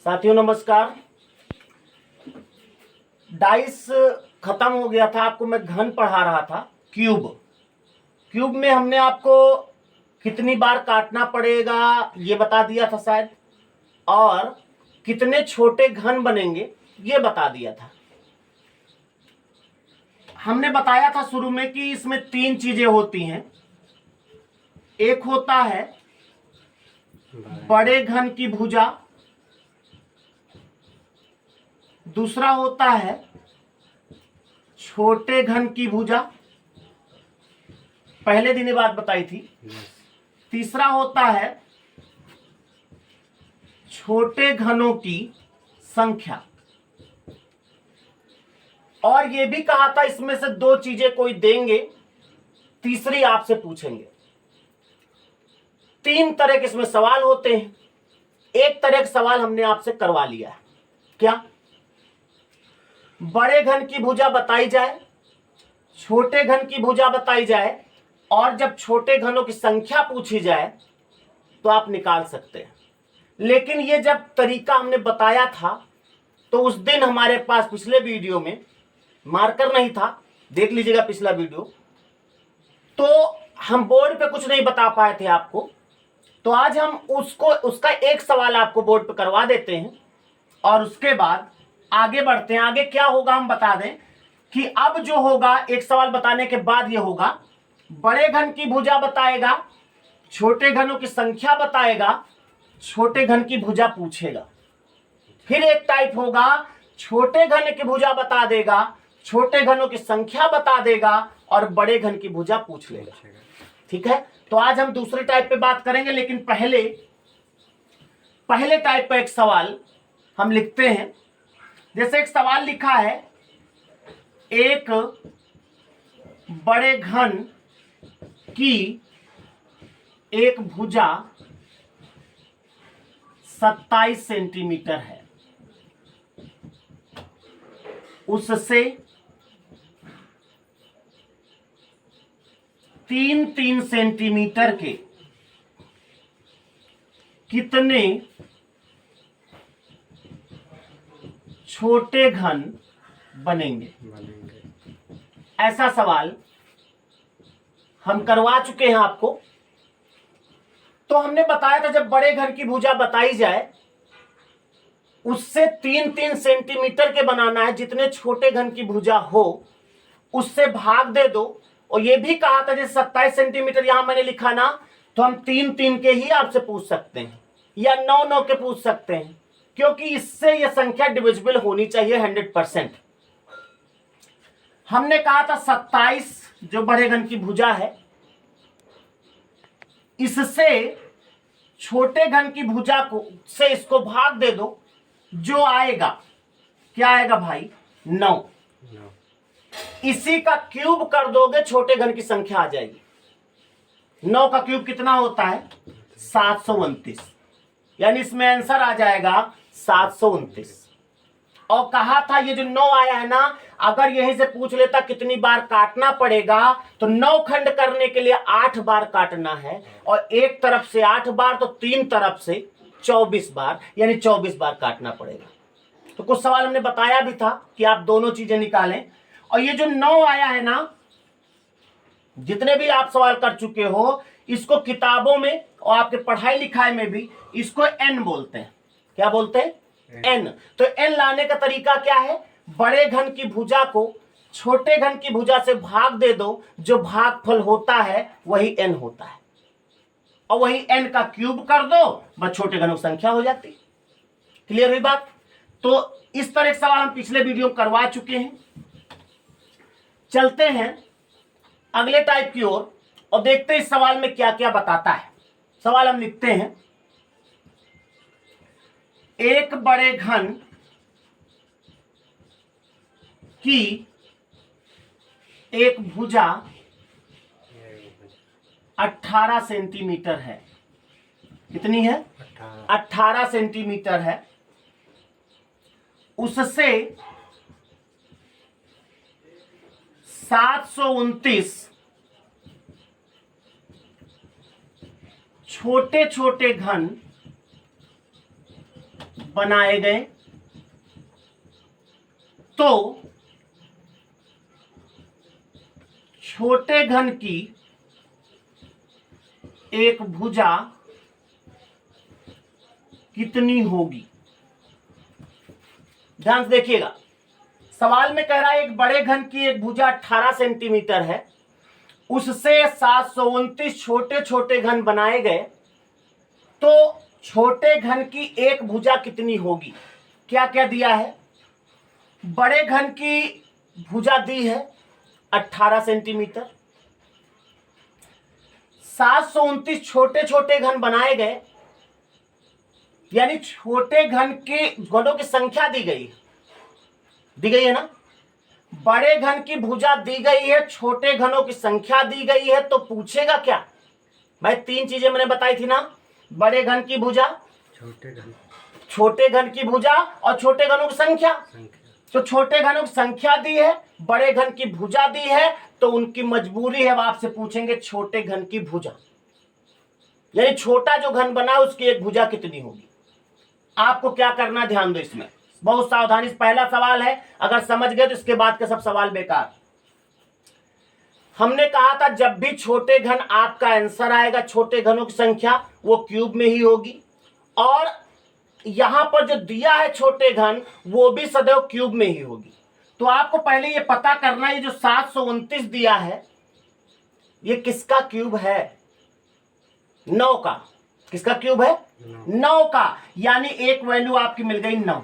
साथियों नमस्कार। डाइस खत्म हो गया था, आपको मैं घन पढ़ा रहा था। क्यूब में हमने आपको कितनी बार काटना पड़ेगा ये बता दिया था शायद, और कितने छोटे घन बनेंगे ये बता दिया था। हमने बताया था शुरू में कि इसमें तीन चीजें होती हैं। एक होता है बड़े घन की भुजा, दूसरा होता है छोटे घन की भुजा, पहले दिन ये बात बताई थी। तीसरा होता है छोटे घनों की संख्या, और ये भी कहा था इसमें से दो चीजें कोई देंगे, तीसरी आपसे पूछेंगे। तीन तरह के इसमें सवाल होते हैं। एक तरह का सवाल हमने आपसे करवा लिया है, क्या? बड़े घन की भुजा बताई जाए, छोटे घन की भुजा बताई जाए, और जब छोटे घनों की संख्या पूछी जाए तो आप निकाल सकते हैं। लेकिन ये जब तरीका हमने बताया था तो उस दिन हमारे पास पिछले वीडियो में मार्कर नहीं था, देख लीजिएगा पिछला वीडियो, तो हम बोर्ड पे कुछ नहीं बता पाए थे आपको। तो आज हम उसका एक सवाल आपको बोर्ड पे करवा देते हैं और उसके बाद आगे बढ़ते हैं। आगे क्या होगा हम बता दें कि अब जो होगा, एक सवाल बताने के बाद ये होगा, बड़े घन की भुजा बताएगा, छोटे घनों की संख्या बताएगा, छोटे घन की भुजा पूछेगा। फिर एक टाइप होगा, छोटे घन की भुजा बता देगा, छोटे घनों की संख्या बता देगा और बड़े घन की भुजा पूछ लेगा। ठीक है, तो आज हम दूसरे टाइप पे बात करेंगे, लेकिन पहले टाइप का एक सवाल हम लिखते हैं। जैसे एक सवाल लिखा है, एक बड़े घन की एक भुजा 27 सेंटीमीटर है, उससे 3-3 सेंटीमीटर के कितने छोटे घन बनेंगे? ऐसा सवाल हम करवा चुके हैं आपको। तो हमने बताया था जब बड़े घन की भुजा बताई जाए उससे 3-3 सेंटीमीटर के बनाना है। जितने छोटे घन की भुजा हो उससे भाग दे दो। और यह भी कहा था जैसे 27 सेंटीमीटर यहां मैंने लिखा ना, तो हम 3-3 के ही आपसे पूछ सकते हैं या 9-9 के पूछ सकते हैं, क्योंकि इससे यह संख्या डिविजिबल होनी चाहिए 100%। हमने कहा था 27 जो बड़े घन की भुजा है, इससे छोटे घन की भुजा को से इसको भाग दे दो, जो आएगा क्या आएगा भाई? 9। इसी का क्यूब कर दोगे, छोटे घन की संख्या आ जाएगी। 9 का क्यूब कितना होता है? 729। यानी इसमें आंसर आ जाएगा 729। और कहा था ये जो 9 आया है ना, अगर यहीं से पूछ लेता कितनी बार काटना पड़ेगा, तो 9 खंड करने के लिए 8 बार काटना है, और एक तरफ से 8 बार तो 3 तरफ से 24 बार, यानी 24 बार काटना पड़ेगा। तो कुछ सवाल हमने बताया भी था कि आप दोनों चीजें निकालें। और ये जो 9 आया है ना, जितने भी आप सवाल कर चुके हो, इसको किताबों में और आपके पढ़ाई लिखाई में भी इसको एन बोलते हैं। क्या बोलते हैं? एन। तो एन लाने का तरीका क्या है? बड़े घन की भुजा को छोटे घन की भुजा से भाग दे दो, जो भागफल होता है वही एन होता है, और वही एन का क्यूब कर दो, बस छोटे घनों की संख्या हो जाती। क्लियर हुई बात? तो इस तरह के सवाल हम पिछले वीडियो में करवा चुके हैं। चलते हैं अगले टाइप की ओर और देखते हैं इस सवाल में क्या क्या बताता है। सवाल हम लिखते हैं, एक बड़े घन की एक भुजा 18 सेंटीमीटर है। कितनी है? 18 सेंटीमीटर है। उससे 729 छोटे छोटे घन बनाए गए तो छोटे घन की एक भुजा कितनी होगी। ध्यान से देखिएगा, सवाल में कह रहा है एक बड़े घन की एक भुजा 18 सेंटीमीटर है, उससे 729 छोटे छोटे घन बनाए गए तो छोटे घन की एक भुजा कितनी होगी। क्या क्या दिया है, बड़े घन की भुजा दी है 18 सेंटीमीटर, 729 छोटे छोटे घन बनाए गए, यानी छोटे घन के घनों की संख्या दी गई है ना। बड़े घन की भुजा दी गई है, छोटे घनों की संख्या दी गई है, तो पूछेगा क्या भाई, तीन चीजें मैंने बताई थी ना, बड़े घन की भुजा, छोटे घन की भुजा और छोटे घनों की संख्या। तो छोटे घनों की संख्या दी है, बड़े घन की भुजा दी है, तो उनकी मजबूरी है, अब आपसे पूछेंगे छोटे घन की भुजा, यानी छोटा जो घन बना उसकी एक भुजा कितनी होगी। आपको क्या करना, ध्यान दो, इसमें बहुत सावधानी से पहला सवाल है, अगर समझ गए तो इसके बाद के सब सवाल बेकार। हमने कहा था जब भी छोटे घन आपका आंसर आएगा, छोटे घनों की संख्या वो क्यूब में ही होगी, और यहां पर जो दिया है छोटे घन वो भी सदैव क्यूब में ही होगी। तो आपको पहले ये पता करना है, ये जो 729 दिया है ये किसका क्यूब है, 9 का। किसका क्यूब है, 9 का, यानी एक वैल्यू आपकी मिल गई 9।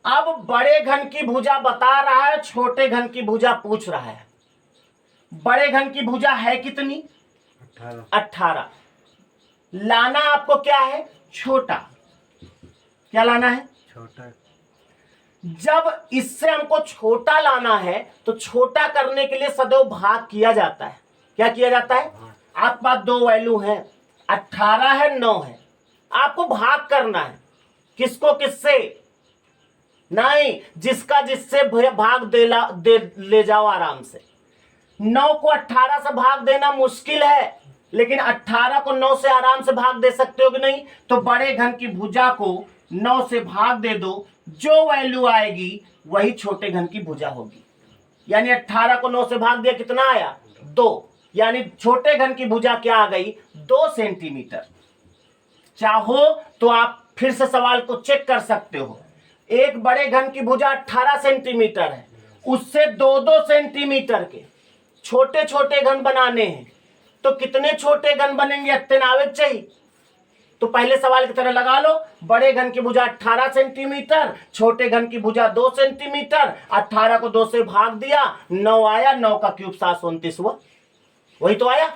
अब बड़े घन की भुजा बता रहा है, छोटे घन की भुजा पूछ रहा है। बड़े घन की भुजा है कितनी, 18। लाना आपको क्या है, छोटा। क्या लाना है, छोटा। जब इससे हमको छोटा लाना है तो छोटा करने के लिए सदैव भाग किया जाता है। क्या किया जाता है, आपके पास दो वैल्यू है, 18 है 9 है, आपको भाग करना है। किसको किससे, नहीं, जिसका जिससे भाग ले जाओ आराम से। 9 को 18 से भाग देना मुश्किल है, लेकिन 18 को 9 से आराम से भाग दे सकते हो कि नहीं। तो बड़े घन की भुजा को 9 से भाग दे दो, जो वैल्यू आएगी वही छोटे घन की भुजा होगी। यानी 18 को 9 से भाग दिया, कितना आया, 2, यानी छोटे घन की भुजा क्या आ गई, 2 सेंटीमीटर। चाहो तो आप फिर से सवाल को चेक कर सकते हो, एक बड़े घन की भुजा 18 सेंटीमीटर है, उससे 2-2 सेंटीमीटर के छोटे छोटे घन बनाने हैं, तो कितने छोटे घन बनेंगे, इतने नावे चाहिए। तो पहले सवाल की तरह लगा लो, बड़े घन की भुजा 18 सेंटीमीटर, छोटे घन की भुजा 2 सेंटीमीटर, 18 को 2 से भाग दिया, 9 आया, 9 का क्यूब 729 हुआ, वही तो आया।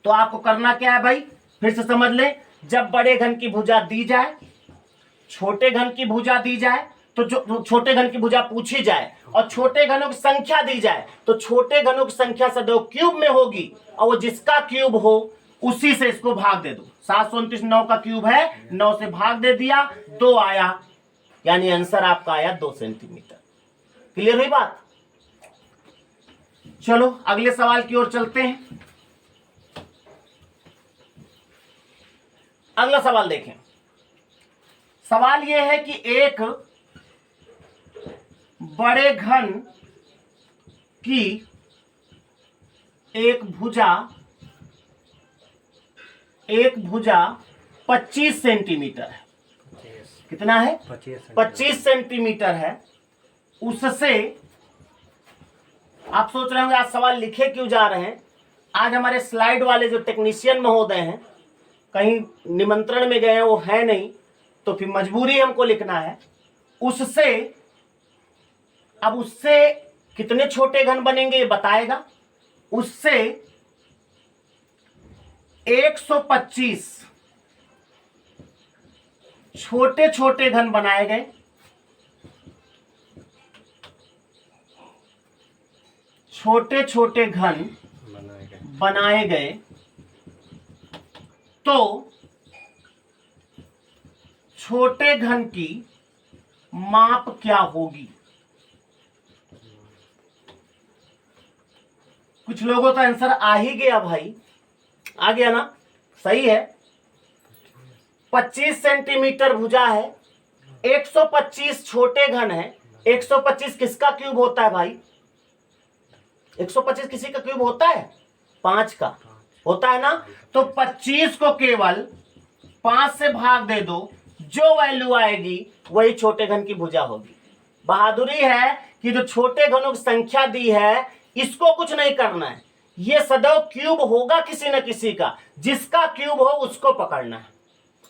तो आपको करना क्या है भाई, फिर से समझ ले, जब बड़े घन की भुजा दी जाए, छोटे घन की भुजा दी जाए, तो जो छोटे घन की भुजा पूछी जाए और छोटे घनों की संख्या दी जाए, तो छोटे घनों की संख्या सदैव क्यूब में होगी, और वो जिसका क्यूब हो उसी से इसको भाग दे दो। 729 9 का क्यूब है, 9 से भाग दे दिया, 2 आया, यानी आंसर आपका आया 2 सेंटीमीटर। क्लियर हुई बात। चलो अगले सवाल की ओर चलते हैं। अगला सवाल देखें। सवाल यह है कि एक बड़े घन की एक भुजा 25 सेंटीमीटर है। कितना है, 25 सेंटीमीटर है। उससे आप सोच रहे होंगे आज सवाल लिखे क्यों जा रहे हैं। आज हमारे स्लाइड वाले जो टेक्नीशियन महोदय हैं कहीं निमंत्रण में गए हैं, वो है नहीं, तो फिर मजबूरी हमको लिखना है। उससे अब उससे कितने छोटे घन बनेंगे ये बताएगा। उससे 125 छोटे छोटे घन बनाए गए, छोटे छोटे घन बनाए गए, तो छोटे घन की माप क्या होगी। कुछ लोगों का आंसर आ ही गया भाई, आ गया ना, सही है। 25 सेंटीमीटर भुजा है, 125 छोटे घन है। 125 किसका क्यूब होता है भाई? 125 किसी का क्यूब होता है? 5 का होता है ना। तो 25 को केवल 5 से भाग दे दो, जो वैल्यू आएगी वही छोटे घन की भुजा होगी। बहादुरी है कि जो छोटे घनों की संख्या दी है इसको कुछ नहीं करना है, ये सदैव क्यूब होगा किसी न किसी का, जिसका क्यूब हो उसको पकड़ना है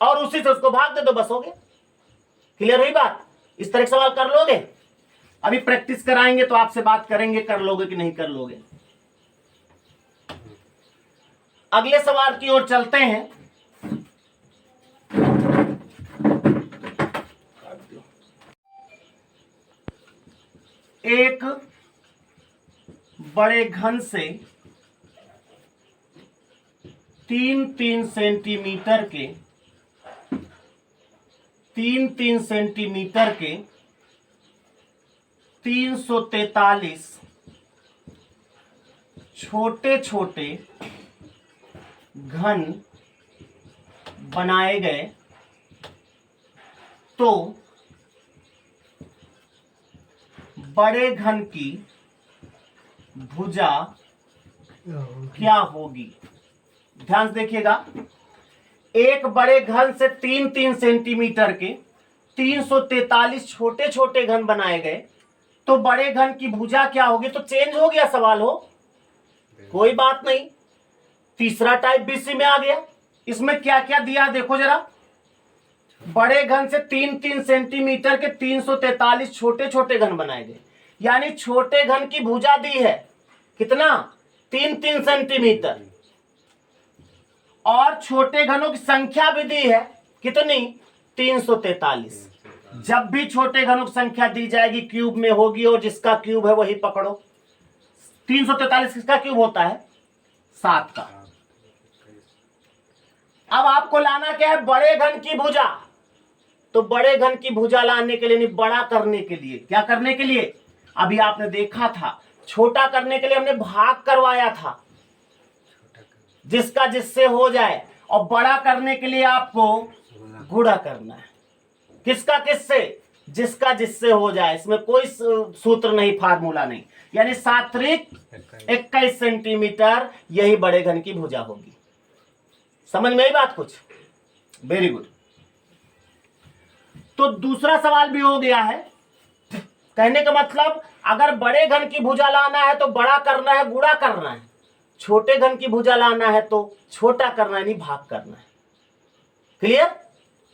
और उसी से उसको भाग दे दो, बस हो गया। क्लियर हुई बात? इस तरह के सवाल कर लोगे? अभी प्रैक्टिस कराएंगे तो आपसे बात करेंगे, कर लोगे कि नहीं कर लोगे। अगले सवाल की ओर चलते हैं। एक बड़े घन से 3-3 सेंटीमीटर के 343 छोटे छोटे घन बनाए गए तो बड़े घन की भुजा क्या होगी? ध्यान से देखिएगा। एक बड़े घन से 3-3 सेंटीमीटर के 343 छोटे छोटे घन बनाए गए तो बड़े घन की भुजा क्या होगी? तो चेंज हो गया सवाल हो, कोई बात नहीं। तीसरा टाइप बीसी में आ गया। इसमें क्या क्या दिया देखो जरा। बड़े घन से 3-3 सेंटीमीटर के 343 छोटे छोटे घन बनाए गए, यानी छोटे घन की भुजा दी है कितना? 3-3 सेंटीमीटर, और छोटे घनों की संख्या भी दी है कितनी? 343। जब भी छोटे घनों की संख्या दी जाएगी क्यूब में होगी और जिसका क्यूब है वही पकड़ो। 343 किसका क्यूब होता है? 7 का। अब आपको लाना क्या है? बड़े घन की भुजा। तो बड़े घन की भुजा लाने के लिए, नहीं बड़ा करने के लिए, क्या करने के लिए? अभी आपने देखा था छोटा करने के लिए हमने भाग करवाया था, जिसका जिससे हो जाए, और बड़ा करने के लिए आपको गुणा करना है। किसका किससे? जिसका जिससे हो जाए। इसमें कोई सूत्र नहीं, फार्मूला नहीं। यानी 7-21 सेंटीमीटर यही बड़े घन की भुजा होगी। समझ में आई बात कुछ? Very good. तो दूसरा सवाल भी हो गया है। कहने का मतलब अगर बड़े घन की भुजा लाना है तो बड़ा करना है, गुणा करना है। छोटे घन की भुजा लाना है तो छोटा करना है, नहीं भाग करना है। क्लियर?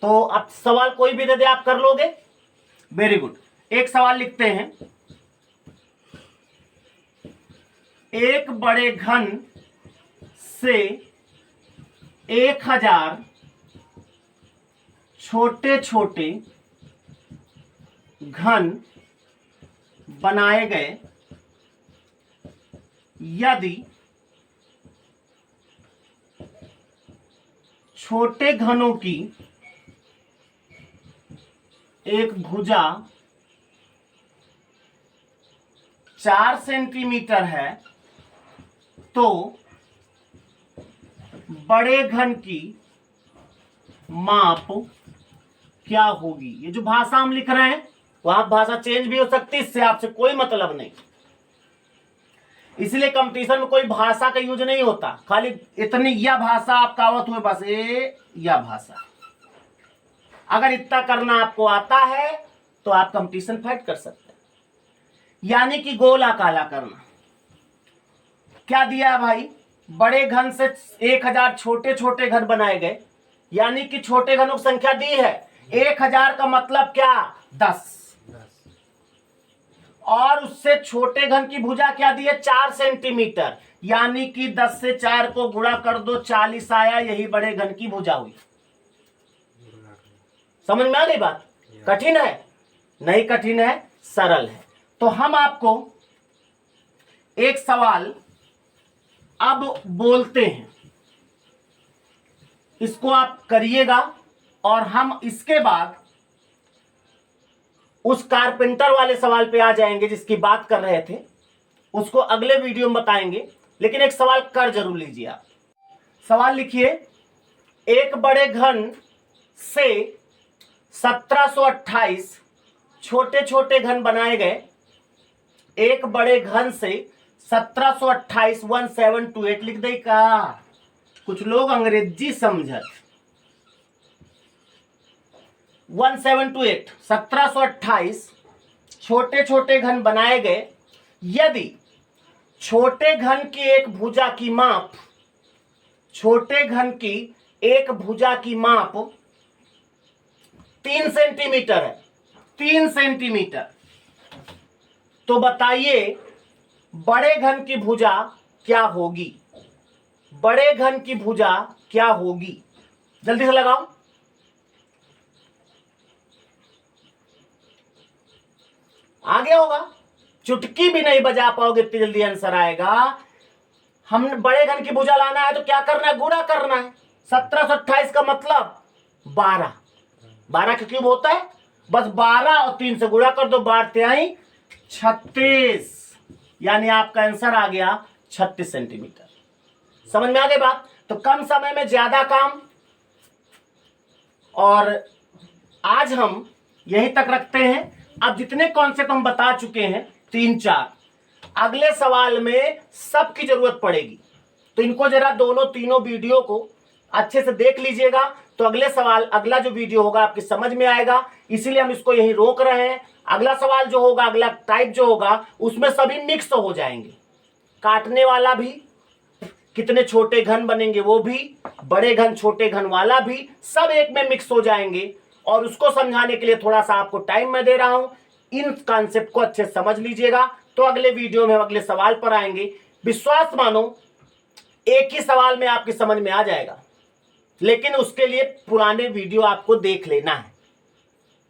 तो अब सवाल कोई भी दे दे आप कर लोगे। Very good. एक सवाल लिखते हैं। एक बड़े घन से 1000 छोटे छोटे घन बनाए गए यदि छोटे घनों की एक भुजा 4 सेंटीमीटर है तो बड़े घन की माप क्या होगी? ये जो भाषा हम लिख रहे हैं वहां भाषा चेंज भी हो सकती है, इससे आपसे कोई मतलब नहीं। इसलिए कंपटीशन में कोई भाषा का यूज नहीं होता, खाली इतनी यह भाषा आपका आवत हुए बस, ये यह भाषा। अगर इतना करना आपको आता है तो आप कंपटीशन फाइट कर सकते हैं। यानी कि गोला काला करना। क्या दिया है भाई? बड़े घन से 1000 छोटे छोटे घन बनाए गए, यानी कि छोटे घनों की संख्या दी है 1000 का मतलब क्या? 10। और उससे छोटे घन की भुजा क्या दी है? 4 सेंटीमीटर, यानी कि 10 से 4 को गुणा कर दो, 40 आया, यही बड़े घन की भुजा हुई। समझ में आ गई बात? कठिन है? नहीं कठिन है, सरल है। तो हम आपको एक सवाल अब बोलते हैं, इसको आप करिएगा और हम इसके बाद उस कारपेंटर वाले सवाल पे आ जाएंगे जिसकी बात कर रहे थे, उसको अगले वीडियो में बताएंगे। लेकिन एक सवाल कर जरूर लीजिए आप। सवाल लिखिए। एक बड़े घन से 1728 छोटे छोटे घन बनाए गए। एक बड़े घन से 1728 1728 लिख दे का। कुछ लोग अंग्रेजी समझत। 1728 1728 छोटे छोटे घन बनाए गए। यदि छोटे घन की एक भुजा की माप, छोटे घन की एक भुजा की माप 3 सेंटीमीटर है, 3 सेंटीमीटर, तो बताइए बड़े घन की भुजा क्या होगी? बड़े घन की भुजा क्या होगी? जल्दी से लगाओ। आ गया होगा, चुटकी भी नहीं बजा पाओगे इतनी जल्दी आंसर आएगा। हम बड़े घन की भुजा लाना है तो क्या करना है? गुणा करना है। 1728 का मतलब 12, 12 का क्यूब होता है, बस 12 और 3 से गुणा कर दो, 12 तिहाई 36, यानी आपका आंसर आ गया 36 सेंटीमीटर। समझ में आ गई बात? तो कम समय में ज्यादा काम, और आज हम यहीं तक रखते हैं। अब जितने कॉन्सेप्ट हम बता चुके हैं 3-4, अगले सवाल में सबकी जरूरत पड़ेगी, तो इनको जरा दोनों तीनों वीडियो को अच्छे से देख लीजिएगा, तो अगले सवाल, अगला जो वीडियो होगा आपकी समझ में आएगा। इसीलिए हम इसको यहीं रोक रहे हैं। अगला सवाल जो होगा, अगला टाइप जो होगा, उसमें सभी मिक्स हो जाएंगे। काटने वाला भी, कितने छोटे घन बनेंगे वो भी, बड़े घन छोटे घन वाला भी, सब एक में मिक्स हो जाएंगे। और उसको समझाने के लिए थोड़ा सा आपको टाइम मैं दे रहा हूं। इन कॉन्सेप्ट को अच्छे से समझ लीजिएगा, तो अगले वीडियो में हम अगले सवाल पर आएंगे। विश्वास मानो एक ही सवाल में आपकी समझ में आ जाएगा, लेकिन उसके लिए पुराने वीडियो आपको देख लेना है।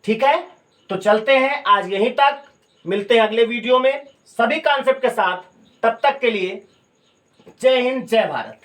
ठीक है, तो चलते हैं आज यहीं तक, मिलते हैं अगले वीडियो में सभी कॉन्सेप्ट के साथ। तब तक के लिए जय हिंद, जय भारत।